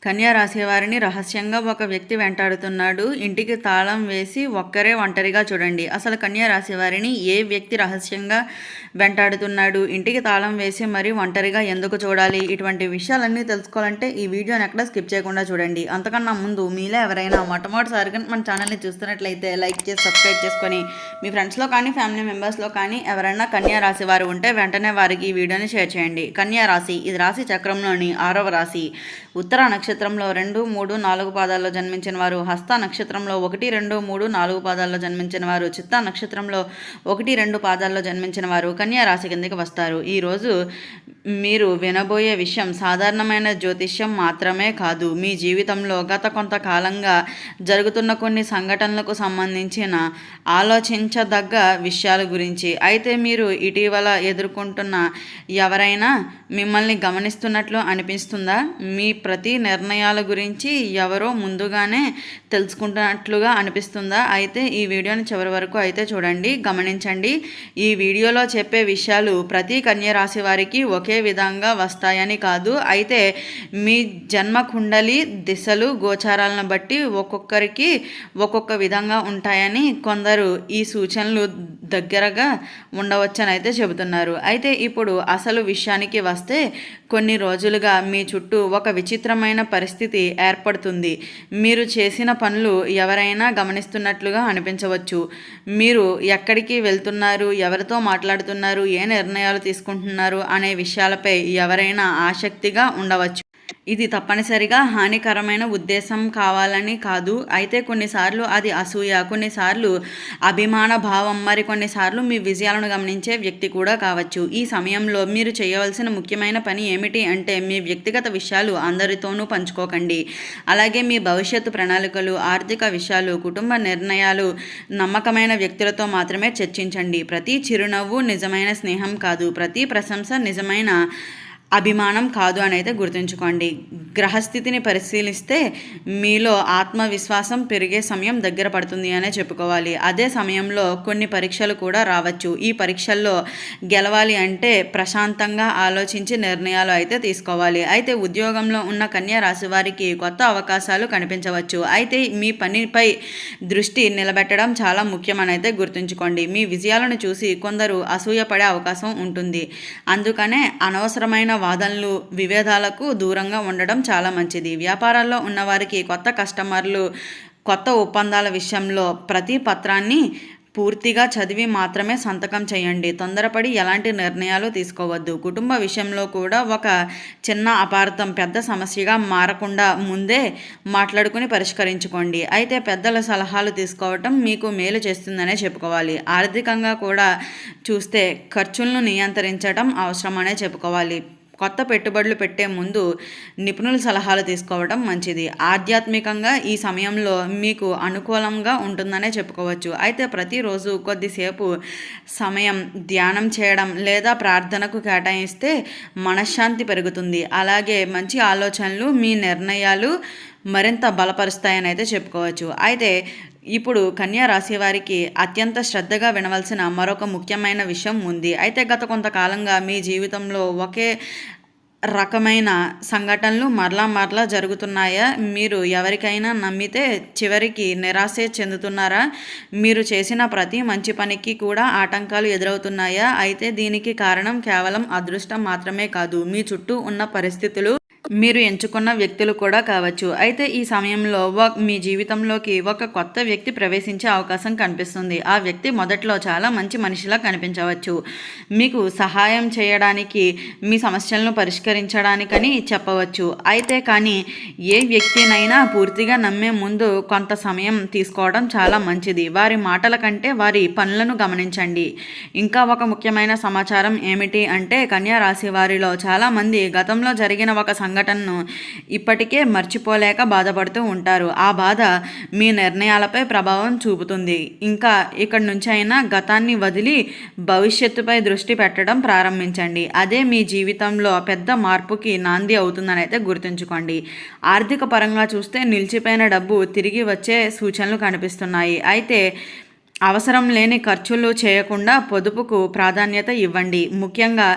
కన్యా రాశి వారిని రహస్యంగా ఒక వ్యక్తి వెంటాడుతున్నాడు. ఇంటికి తాళం వేసి ఒక్కరే ఒంటరిగా చూడండి. అసలు కన్యా రాశి వారిని ఏ వ్యక్తి రహస్యంగా వెంటాడుతున్నాడు, ఇంటికి తాళం వేసి మరి ఒంటరిగా ఎందుకు చూడాలి, ఇటువంటి విషయాలన్నీ తెలుసుకోవాలంటే ఈ వీడియోని ఎక్కడ స్కిప్ చేయకుండా చూడండి. అంతకన్నా ముందు మీలో ఎవరైనా మొట్టమొదటిసారిగా మన ఛానల్ని చూస్తున్నట్లయితే లైక్ చేసి సబ్స్క్రైబ్ చేసుకొని మీ ఫ్రెండ్స్లో కానీ ఫ్యామిలీ మెంబర్స్లో కానీ ఎవరైనా కన్యా రాశి వారు ఉంటే వెంటనే వారికి ఈ వీడియోని షేర్ చేయండి. కన్యా రాశి ఇది రాశి చక్రంలోని 6వ రాశి. ఉత్తర నక్షత్రంలో 2, 3, 4 పాదాల్లో జన్మించిన వారు, హస్త నక్షత్రంలో 1, 2, 3, 4 పాదాల్లో జన్మించిన వారు, చిత్తా నక్షత్రంలో 1, 2 పాదాల్లో జన్మించిన వారు కన్యా రాశి కిందకి వస్తారు. ఈరోజు మీరు వినబోయే విషయం సాధారణమైన జ్యోతిష్యం మాత్రమే కాదు. మీ జీవితంలో గత కొంతకాలంగా జరుగుతున్న కొన్ని సంఘటనలకు సంబంధించిన ఆలోచించదగ్గ విషయాల గురించి. అయితే మీరు ఇటీవల ఎదుర్కొంటున్న ఎవరైనా మిమ్మల్ని గమనిస్తున్నట్లు అనిపిస్తుందా? మీ ప్రతి నిర్ణయాల గురించి ఎవరో ముందుగానే తెలుసుకుంటున్నట్లుగా అనిపిస్తుందా? అయితే ఈ వీడియోని చివరి వరకు అయితే చూడండి, గమనించండి. ఈ వీడియోలో చెప్పే విషయాలు ప్రతి కన్యా రాశి వారికి ఒకే విధంగా వస్తాయని కాదు. అయితే మీ జన్మ కుండలి దిశలు గోచారాలను బట్టి ఒక్కొక్కరికి ఒక్కొక్క విధంగా ఉంటాయని కొందరు ఈ సూచనలు దగ్గరగా ఉండవచ్చని అయితే చెబుతున్నారు. అయితే ఇప్పుడు అసలు విషయానికి వస్తే కొన్ని రోజులుగా మీ చుట్టూ ఒక విచిత్రమైన పరిస్థితి ఏర్పడుతుంది. మీరు చేసిన పనులు ఎవరైనా గమనిస్తున్నట్లుగా అనిపించవచ్చు. మీరు ఎక్కడికి వెళ్తున్నారు, ఎవరితో మాట్లాడుతున్నారు, ఏ నిర్ణయాలు తీసుకుంటున్నారు అనే విషయాలపై ఎవరైనా ఆసక్తిగా ఉండవచ్చు. ఇది తప్పనిసరిగా హానికరమైన ఉద్దేశం కావాలని కాదు. అయితే కొన్నిసార్లు అది అసూయ, కొన్నిసార్లు అభిమాన భావం, మరి కొన్నిసార్లు మీ విజయాలను గమనించే వ్యక్తి కూడా కావచ్చు. ఈ సమయంలో మీరు చేయవలసిన ముఖ్యమైన పని ఏమిటి అంటే మీ వ్యక్తిగత విషయాలు అందరితోనూ పంచుకోకండి. అలాగే మీ భవిష్యత్తు ప్రణాళికలు, ఆర్థిక విషయాలు, కుటుంబ నిర్ణయాలు నమ్మకమైన వ్యక్తులతో మాత్రమే చర్చించండి. ప్రతి చిరునవ్వు నిజమైన స్నేహం కాదు, ప్రతి ప్రశంస నిజమైన అభిమానం కాదు అని అయితే గుర్తుంచుకోండి. గ్రహస్థితిని పరిశీలిస్తే మీలో ఆత్మవిశ్వాసం పెరిగే సమయం దగ్గర పడుతుంది అనే చెప్పుకోవాలి. అదే సమయంలో కొన్ని పరీక్షలు కూడా రావచ్చు. ఈ పరీక్షల్లో గెలవాలి అంటే ప్రశాంతంగా ఆలోచించి నిర్ణయాలు అయితే తీసుకోవాలి. అయితే ఉద్యోగంలో ఉన్న కన్యా రాశి వారికి కొత్త అవకాశాలు కనిపించవచ్చు. అయితే మీ పనిపై దృష్టి నిలబెట్టడం చాలా ముఖ్యమని అయితే గుర్తుంచుకోండి. మీ విజయాలను చూసి కొందరు అసూయపడే అవకాశం ఉంటుంది. అందుకనే అనవసరమైన వాదనలు, విభేదాలకు దూరంగా ఉండడం చాలా మంచిది. వ్యాపారాల్లో ఉన్నవారికి కొత్త కస్టమర్లు, కొత్త ఒప్పందాల విషయంలో ప్రతి పత్రాన్ని పూర్తిగా చదివి మాత్రమే సంతకం చేయండి. తొందరపడి ఎలాంటి నిర్ణయాలు తీసుకోవద్దు. కుటుంబ విషయంలో కూడా ఒక చిన్న అపార్థం పెద్ద సమస్యగా మారకుండా ముందే మాట్లాడుకుని పరిష్కరించుకోండి. అయితే పెద్దల సలహాలు తీసుకోవటం మీకు మేలు చేస్తుందనే చెప్పుకోవాలి. ఆర్థికంగా కూడా చూస్తే ఖర్చులను నియంత్రించడం అవసరమనే చెప్పుకోవాలి. కొత్త పెట్టుబడులు పెట్టే ముందు నిపుణుల సలహాలు తీసుకోవడం మంచిది. ఆధ్యాత్మికంగా ఈ సమయంలో మీకు అనుకూలంగా ఉంటుందనే చెప్పుకోవచ్చు. అయితే ప్రతిరోజు కొద్దిసేపు సమయం ధ్యానం చేయడం లేదా ప్రార్థనకు కేటాయిస్తే మనశ్శాంతి పెరుగుతుంది. అలాగే మంచి ఆలోచనలు మీ నిర్ణయాలు మరింత బలపరుస్తాయని అయితే చెప్పుకోవచ్చు. అయితే ఇప్పుడు కన్యా రాశి వారికి అత్యంత శ్రద్ధగా వినవలసిన మరొక ముఖ్యమైన విషయం ఉంది. అయితే గత కొంతకాలంగా మీ జీవితంలో ఒకే రకమైన సంఘటనలు మరలా జరుగుతున్నాయా? మీరు ఎవరికైనా నమ్మితే చివరికి నిరాశే చెందుతున్నారా? మీరు చేసిన ప్రతి మంచి పనికి కూడా ఆటంకాలు ఎదురవుతున్నాయా? అయితే దీనికి కారణం కేవలం అదృష్టం మాత్రమే కాదు, మీ చుట్టూ ఉన్న పరిస్థితులు, మీరు ఎంచుకున్న వ్యక్తులు కూడా కావచ్చు. అయితే ఈ సమయంలో మీ జీవితంలోకి ఒక కొత్త వ్యక్తి ప్రవేశించే అవకాశం కనిపిస్తుంది. ఆ వ్యక్తి మొదట్లో చాలా మంచి మనిషిలా కనిపించవచ్చు. మీకు సహాయం చేయడానికి, మీ సమస్యలను పరిష్కరించడానికని చెప్పవచ్చు. అయితే కానీ ఏ వ్యక్తినైనా పూర్తిగా నమ్మే ముందు కొంత సమయం తీసుకోవడం చాలా మంచిది. వారి మాటల కంటే వారి పనులను గమనించండి. ఇంకా ఒక ముఖ్యమైన సమాచారం ఏమిటి అంటే కన్యా రాశి వారిలో చాలామంది గతంలో జరిగిన ఒక సంఘటనను ఇప్పటికే మర్చిపోలేక బాధపడుతూ ఉంటారు. ఆ బాధ మీ నిర్ణయాలపై ప్రభావం చూపుతుంది. ఇంకా ఇక్కడి నుంచి అయినా గతాన్ని వదిలి భవిష్యత్తుపై దృష్టి పెట్టడం ప్రారంభించండి. అదే మీ జీవితంలో పెద్ద మార్పుకి నాంది అవుతుందని అయితే గుర్తుంచుకోండి. ఆర్థిక పరంగా చూస్తే నిలిచిపోయిన డబ్బు తిరిగి వచ్చే సూచనలు కనిపిస్తున్నాయి. అయితే అవసరం లేని ఖర్చులు చేయకుండా పొదుపుకు ప్రాధాన్యత ఇవ్వండి. ముఖ్యంగా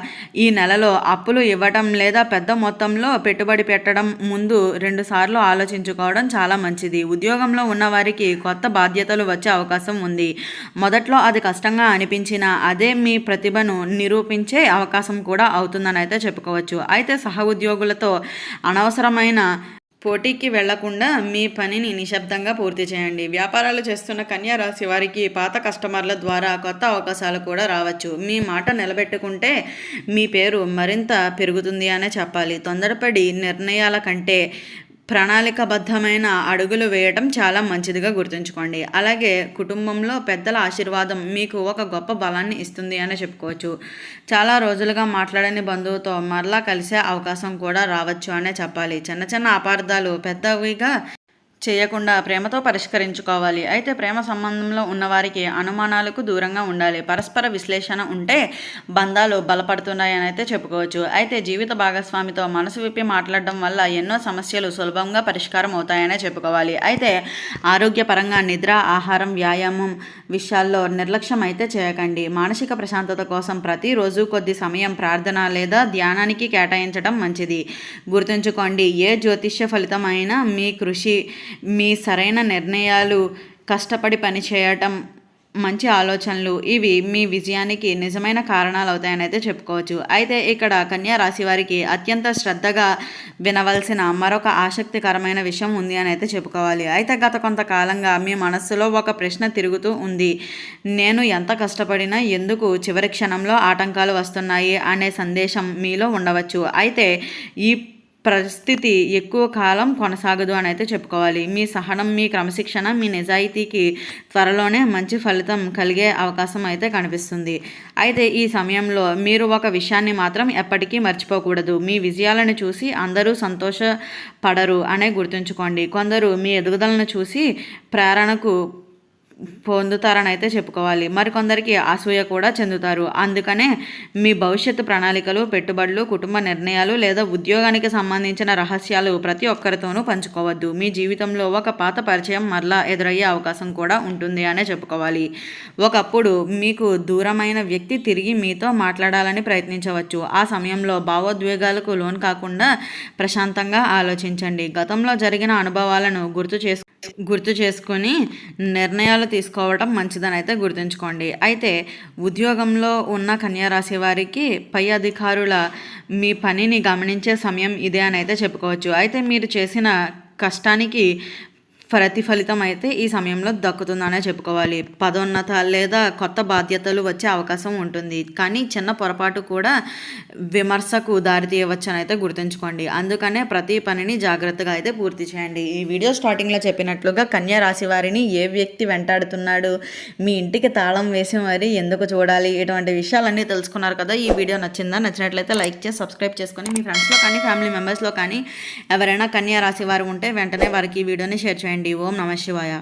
ఈ నెలలో అప్పులు ఇవ్వటం లేదా పెద్ద మొత్తంలో పెట్టుబడి పెట్టడం ముందు 2 సార్లు ఆలోచించుకోవడం చాలా మంచిది. ఉద్యోగంలో ఉన్నవారికి కొత్త బాధ్యతలు వచ్చే అవకాశం ఉంది. మొదట్లో అది కష్టంగా అనిపించినా అదే మీ ప్రతిభను నిరూపించే అవకాశం కూడా అవుతుందని అయితే చెప్పుకోవచ్చు. అయితే సహ ఉద్యోగులతో అనవసరమైన పోటీకి వెళ్లకుండా మీ పనిని నిశ్శబ్దంగా పూర్తి చేయండి. వ్యాపారాలు చేస్తున్న కన్యా రాశి వారికి పాత కస్టమర్ల ద్వారా కొత్త అవకాశాలు కూడా రావచ్చు. మీ మాట నిలబెట్టుకుంటే మీ పేరు మరింత పెరుగుతుంది అనే చెప్పాలి. తొందరపడి నిర్ణయాల కంటే ప్రణాళికాబద్ధమైన అడుగులు వేయటం చాలా మంచిదిగా గుర్తుంచుకోండి. అలాగే కుటుంబంలో పెద్దల ఆశీర్వాదం మీకు ఒక గొప్ప బలాన్ని ఇస్తుంది అని చెప్పుకోవచ్చు. చాలా రోజులుగా మాట్లాడని బంధువుతో మరలా కలిసే అవకాశం కూడా రావచ్చు అనే చెప్పాలి. చిన్న చిన్న అపార్థాలు పెద్దవిగా చేయకుండా ప్రేమతో పరిష్కరించుకోవాలి. అయితే ప్రేమ సంబంధంలో ఉన్నవారికి అనుమానాలకు దూరంగా ఉండాలి. పరస్పర విశ్లేషణ ఉంటే బంధాలు బలపడుతున్నాయని అయితే చెప్పుకోవచ్చు. అయితే జీవిత భాగస్వామితో మనసు విప్పి మాట్లాడడం వల్ల ఎన్నో సమస్యలు సులభంగా పరిష్కారం అవుతాయనే చెప్పుకోవాలి. అయితే ఆరోగ్యపరంగా నిద్ర, ఆహారం, వ్యాయామం విషయాల్లో నిర్లక్ష్యం అయితే చేయకండి. మానసిక ప్రశాంతత కోసం ప్రతిరోజు కొద్ది సమయం ప్రార్థన లేదా ధ్యానానికి కేటాయించడం మంచిది. గుర్తుంచుకోండి, ఏ జ్యోతిష్య ఫలితం అయినా మీ కృషి, మీ సరైన నిర్ణయాలు, కష్టపడి పనిచేయటం, మంచి ఆలోచనలు ఇవి మీ విజయానికి నిజమైన కారణాలు అవుతాయని అయితే చెప్పుకోవచ్చు. అయితే ఇక్కడ కన్యా రాశి వారికి అత్యంత శ్రద్ధగా వినవలసిన మరొక ఆసక్తికరమైన విషయం ఉంది అని అయితే చెప్పుకోవాలి. అయితే గత కొంతకాలంగా మీ మనస్సులో ఒక ప్రశ్న తిరుగుతూ ఉంది. నేను ఎంత కష్టపడినా ఎందుకు చివరి క్షణంలో ఆటంకాలు వస్తున్నాయి అనే సందేశం మీలో ఉండవచ్చు. అయితే ఈ పరిస్థితి ఎక్కువ కాలం కొనసాగదు అని అయితే చెప్పుకోవాలి. మీ సహనం, మీ క్రమశిక్షణ, మీ నిజాయితీకి త్వరలోనే మంచి ఫలితం కలిగే అవకాశం అయితే కనిపిస్తుంది. అయితే ఈ సమయంలో మీరు ఒక విషయాన్ని మాత్రం ఎప్పటికీ మర్చిపోకూడదు. మీ విజయాలను చూసి అందరూ సంతోషపడరు అనే గుర్తుంచుకోండి. కొందరు మీ ఎదుగుదలను చూసి ప్రేరణకు పొందుతారని అయితే చెప్పుకోవాలి. మరికొందరికి అసూయ కూడా చెందుతారు. అందుకనే మీ భవిష్యత్తు ప్రణాళికలు, పెట్టుబడులు, కుటుంబ నిర్ణయాలు లేదా ఉద్యోగానికి సంబంధించిన రహస్యాలు ప్రతి ఒక్కరితోనూ పంచుకోవద్దు. మీ జీవితంలో ఒక పాత పరిచయం మరలా ఎదురయ్యే అవకాశం కూడా ఉంటుంది అనే చెప్పుకోవాలి. ఒకప్పుడు మీకు దూరమైన వ్యక్తి తిరిగి మీతో మాట్లాడాలని ప్రయత్నించవచ్చు. ఆ సమయంలో భావోద్వేగాలకు లోను కాకుండా ప్రశాంతంగా ఆలోచించండి. గతంలో జరిగిన అనుభవాలను గుర్తు చేసుకొని నిర్ణయాలు తీసుకోవడం మంచిదని అయితే గుర్తుంచుకోండి. అయితే ఉద్యోగంలో ఉన్న కన్యా రాశి వారికి పై అధికారుల మీ పనిని గమనించే సమయం ఇదే అని అయితే చెప్పుకోవచ్చు. అయితే మీరు చేసిన కష్టానికి ప్రతిఫలితం అయితే ఈ సమయంలో దక్కుతుందనే చెప్పుకోవాలి. పదోన్నత లేదా కొత్త బాధ్యతలు వచ్చే అవకాశం ఉంటుంది. కానీ చిన్న పొరపాటు కూడా విమర్శకు దారితీయవచ్చని అయితే గుర్తుంచుకోండి. అందుకనే ప్రతి పనిని జాగ్రత్తగా అయితే పూర్తి చేయండి. ఈ వీడియో స్టార్టింగ్లో చెప్పినట్లుగా కన్యా రాశి వారిని ఏ వ్యక్తి వెంటాడుతున్నాడు, మీ ఇంటికి తాళం వేసి మరి ఎందుకు చూడాలి, ఇటువంటి విషయాలన్నీ తెలుసుకున్నారు కదా. ఈ వీడియో నచ్చినట్లయితే లైక్ చేసి సబ్స్క్రైబ్ చేసుకొని మీ ఫ్రెండ్స్లో కానీ ఫ్యామిలీ మెంబర్స్లో కానీ ఎవరైనా కన్యా రాశి వారు ఉంటే వెంటనే వారికి ఈ వీడియోని షేర్ చేయండి. ఓం నమః శివాయ.